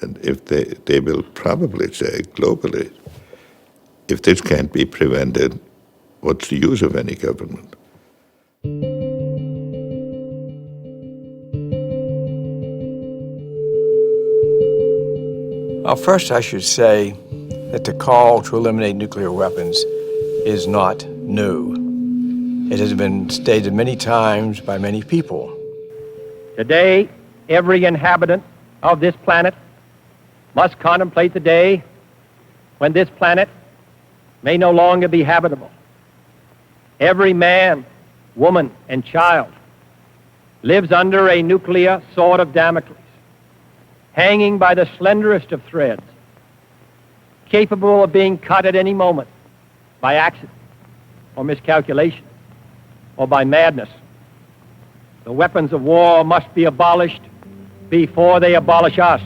And if they will probably say globally, if this can't be prevented, what's the use of any government? Well, first I should say that the call to eliminate nuclear weapons is not new. It has been stated many times by many people. Today, every inhabitant of this planet must contemplate the day when this planet may no longer be habitable. Every man, woman, and child lives under a nuclear sword of Damocles, hanging by the slenderest of threads, capable of being cut at any moment by accident or miscalculation or by madness. The weapons of war must be abolished before they abolish us.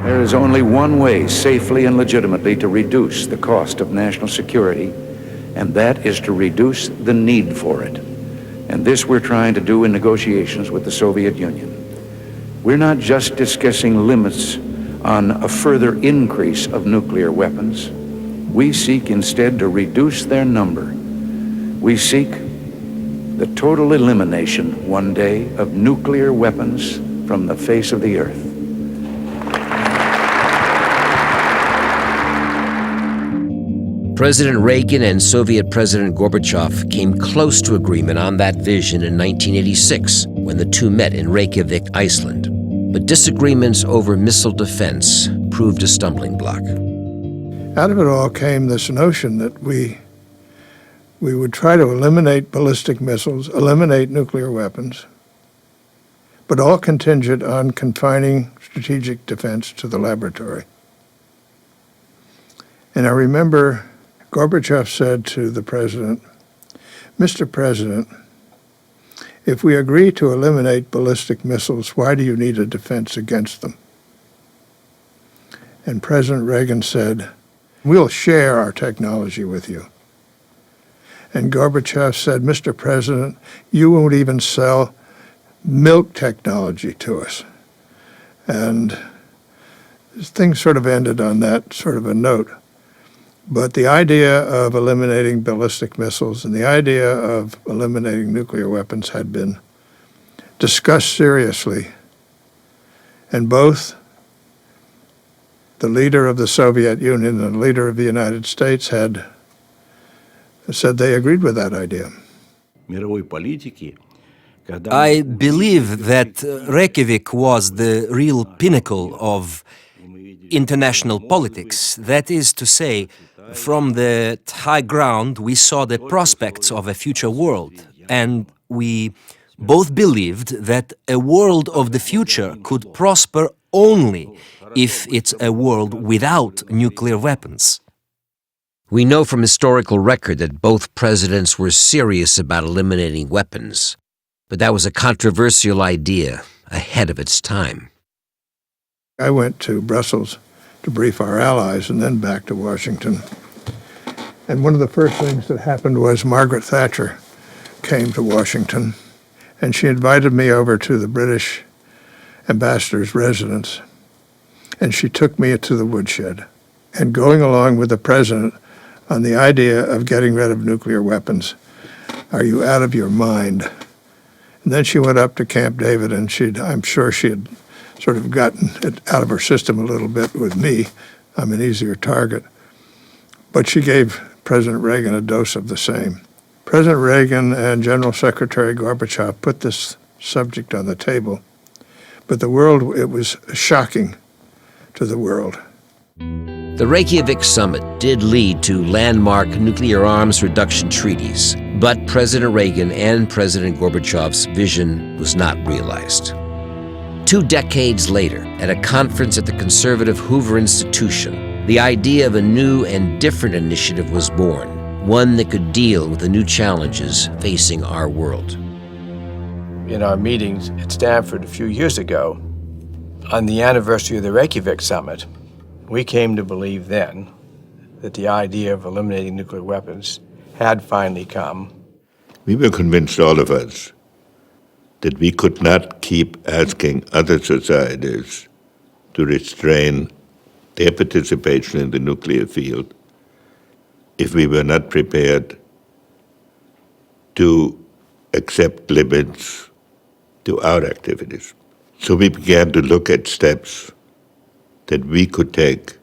There is only one way safely and legitimately to reduce the cost of national security, and that is to reduce the need for it. And this we're trying to do in negotiations with the Soviet Union. We're not just discussing limits on a further increase of nuclear weapons. We seek instead to reduce their number. We seek the total elimination one day of nuclear weapons from the face of the earth. President Reagan and Soviet President Gorbachev came close to agreement on that vision in 1986 when the two met in Reykjavik, Iceland. But disagreements over missile defense proved a stumbling block. Out of it all came this notion that we would try to eliminate ballistic missiles, eliminate nuclear weapons, but all contingent on confining strategic defense to the laboratory. And I remember Gorbachev said to the president, "Mr. President, if we agree to eliminate ballistic missiles, why do you need a defense against them?" And President Reagan said, "We'll share our technology with you." And Gorbachev said, "Mr. President, you won't even sell milk technology to us." And things sort of ended on that sort of a note. But the idea of eliminating ballistic missiles and the idea of eliminating nuclear weapons had been discussed seriously. And both the leader of the Soviet Union and the leader of the United States had said they agreed with that idea. I believe that Reykjavik was the real pinnacle of international politics. That is to say, from the high ground, we saw the prospects of a future world, and we both believed that a world of the future could prosper only if it's a world without nuclear weapons. We know from historical record that both presidents were serious about eliminating weapons, but that was a controversial idea ahead of its time. I went to Brussels to brief our allies and then back to Washington. And one of the first things that happened was Margaret Thatcher came to Washington, and she invited me over to the British ambassador's residence, and she took me to the woodshed. And going along with the president on the idea of getting rid of nuclear weapons, are you out of your mind? And then she went up to Camp David, and I'm sure she had sort of gotten it out of her system a little bit with me. I'm an easier target. But she gave President Reagan a dose of the same. President Reagan and General Secretary Gorbachev put this subject on the table, but the world, it was shocking to the world. The Reykjavik summit did lead to landmark nuclear arms reduction treaties, but President Reagan and President Gorbachev's vision was not realized. 2 decades later, at a conference at the conservative Hoover Institution, the idea of a new and different initiative was born, one that could deal with the new challenges facing our world. In our meetings at Stanford a few years ago, on the anniversary of the Reykjavik summit, we came to believe then that the idea of eliminating nuclear weapons had finally come. We were convinced, all of us, that we could not keep asking other societies to restrain their participation in the nuclear field if we were not prepared to accept limits to our activities. So we began to look at steps that we could take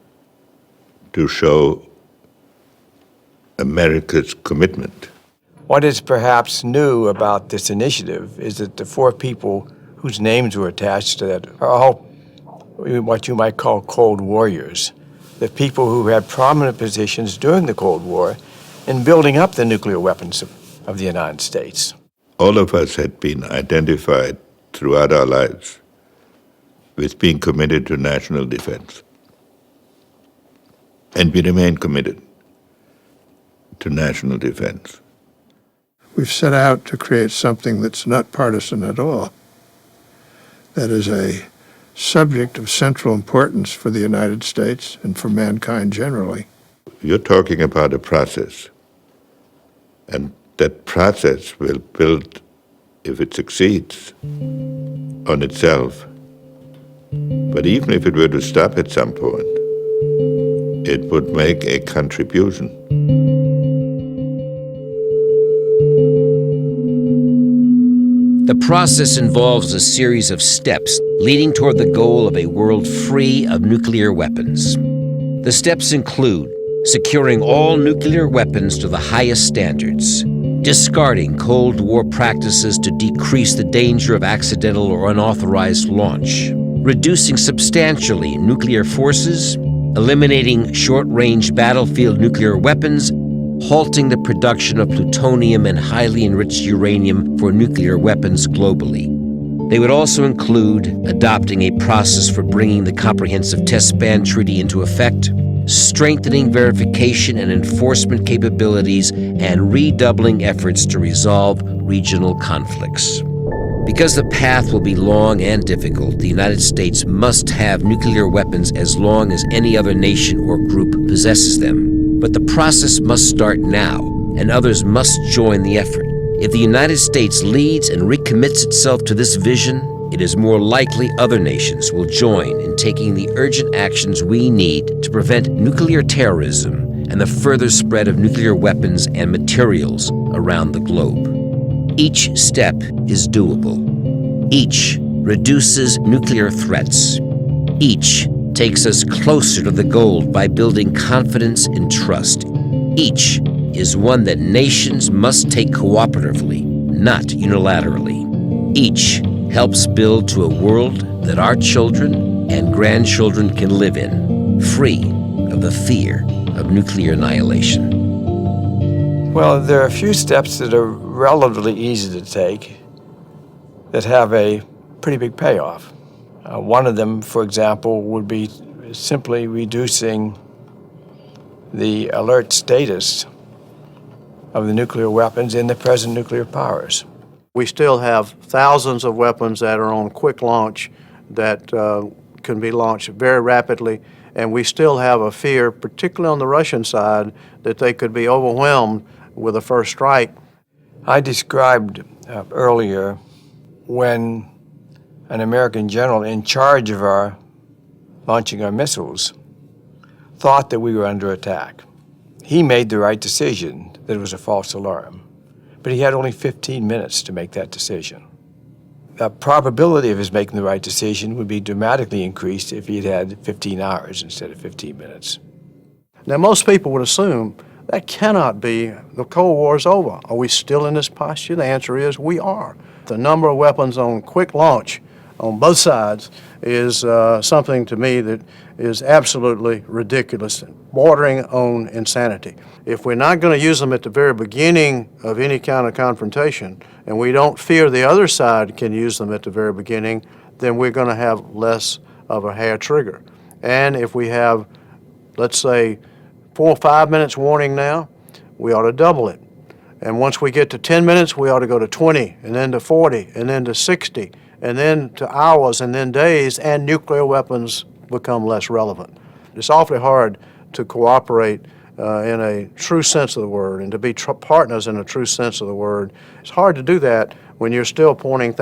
to show America's commitment. What is perhaps new about this initiative is that the four people whose names were attached to that are all what you might call Cold Warriors, the people who had prominent positions during the Cold War in building up the nuclear weapons of the United States. All of us had been identified throughout our lives with being committed to national defense. And we remain committed to national defense. We've set out to create something that's not partisan at all, that is a subject of central importance for the United States and for mankind generally. You're talking about a process, and that process will build, if it succeeds, on itself. But even if it were to stop at some point, it would make a contribution. The process involves a series of steps leading toward the goal of a world free of nuclear weapons. The steps include securing all nuclear weapons to the highest standards, discarding Cold War practices to decrease the danger of accidental or unauthorized launch, reducing substantially nuclear forces, eliminating short-range battlefield nuclear weapons, halting the production of plutonium and highly enriched uranium for nuclear weapons globally. They would also include adopting a process for bringing the Comprehensive Test Ban Treaty into effect, strengthening verification and enforcement capabilities, and redoubling efforts to resolve regional conflicts. Because the path will be long and difficult, the United States must have nuclear weapons as long as any other nation or group possesses them. But the process must start now, and others must join the effort. If the United States leads and recommits itself to this vision, it is more likely other nations will join in taking the urgent actions we need to prevent nuclear terrorism and the further spread of nuclear weapons and materials around the globe. Each step is doable. Each reduces nuclear threats. Each takes us closer to the goal by building confidence and trust. Each is one that nations must take cooperatively, not unilaterally. Each helps build to a world that our children and grandchildren can live in, free of the fear of nuclear annihilation. Well, there are a few steps that are relatively easy to take that have a pretty big payoff. One of them, for example, would be simply reducing the alert status of the nuclear weapons in the present nuclear powers. We still have thousands of weapons that are on quick launch that can be launched very rapidly, and we still have a fear, particularly on the Russian side, that they could be overwhelmed with a first strike. I described earlier when an American general in charge of our launching our missiles thought that we were under attack. He made the right decision that it was a false alarm, but he had only 15 minutes to make that decision. The probability of his making the right decision would be dramatically increased if he had 15 hours instead of 15 minutes. Now, most people would assume that cannot be, the Cold War is over. Are we still in this posture? The answer is we are. The number of weapons on quick launch on both sides is something to me that is absolutely ridiculous, bordering on insanity. If we're not going to use them at the very beginning of any kind of confrontation, and we don't fear the other side can use them at the very beginning, then we're going to have less of a hair trigger. And if we have, let's say, 4 or 5 minutes warning now, we ought to double it. And once we get to 10 minutes, we ought to go to 20, and then to 40, and then to 60, and then to hours, and then days, and nuclear weapons become less relevant. It's awfully hard to cooperate in a true sense of the word and to be partners in a true sense of the word. It's hard to do that when you're still pointing